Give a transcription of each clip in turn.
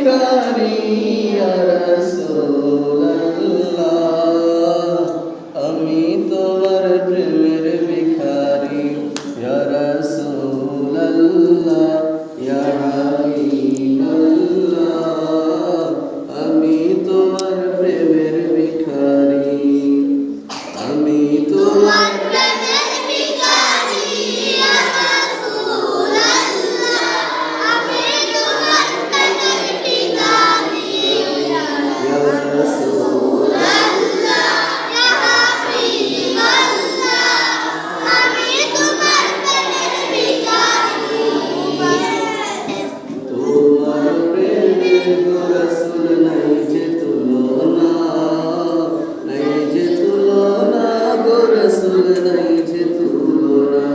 ভিখারি ইয়া রাসূলুল্লাহ আমি তোমার প্রেমের ভিখারি ইয়া রাসূলুল্লাহ ইয়া হাবিবাল্লাহ আমি তোমার প্রেমের ভিখারি আমি তোমার প্রেমের ভিখারি ইয়া রাসূলুল্লাহ আমি তোমার প্রেমের ভিখারি ইয়া রাসূলুল্লাহ ইয়া হাবিবাল্লাহ আমি তোমার প্রেমের ভিখারি তোমার প্রেমের গো রাসূল নাই যে তুলনা নাই যে তুলনা গো রাসূল নাই যে তুলনা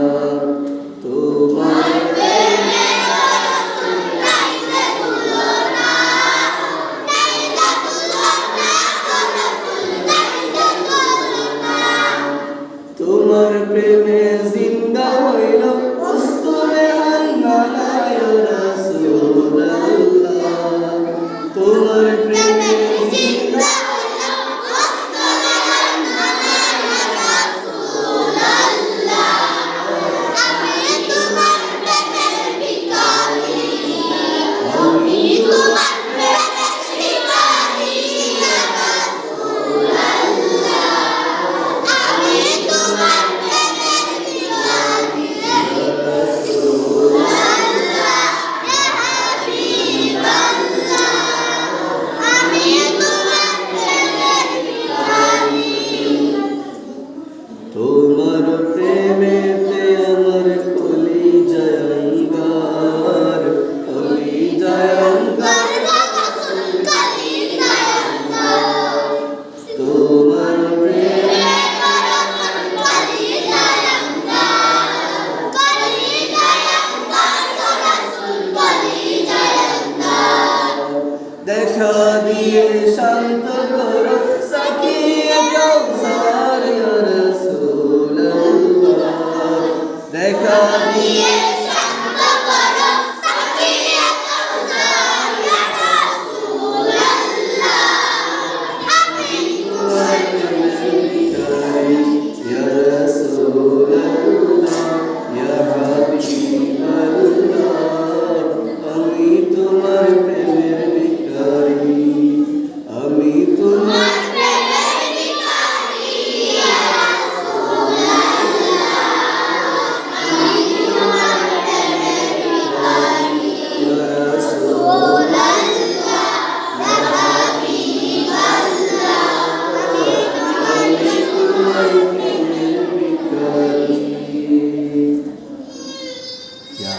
তোমার প্রেমের রাসূল নাই যে তুলনা নাই যে তুলনা রাসূল নাই যে তুলনা তোমার প্রেমে জিন্দা হইল উস্তুনে হান্নানা ইয়া রাসূলুল্লাহ তোমার প্রেমে জিন্দা হইল ওস্তলে হান্নানা ইয়া রাসূলুল্লাহ আমি তোমার প্রেমের ভিখারি আমি তোমার প্রেমের ভিখারি ইয়া রাসূলুল্লাহ আমি তোমার প্রেমের ভিখারি ইয়া রাসূলুল্লাহ ইয়া হাবিবাল্লাহ আমি তোমার প্রেমের ভিখারি তোমার প্রেমেতে আমার কলিজায় অঙ্গার কলিজায় অঙ্গার তোমার প্রেমে দেখা দিয়ে শান্ত করো সাকিয়ে কাউসার ইয়া রাসূলুল্লাহ দেখা দিয়ে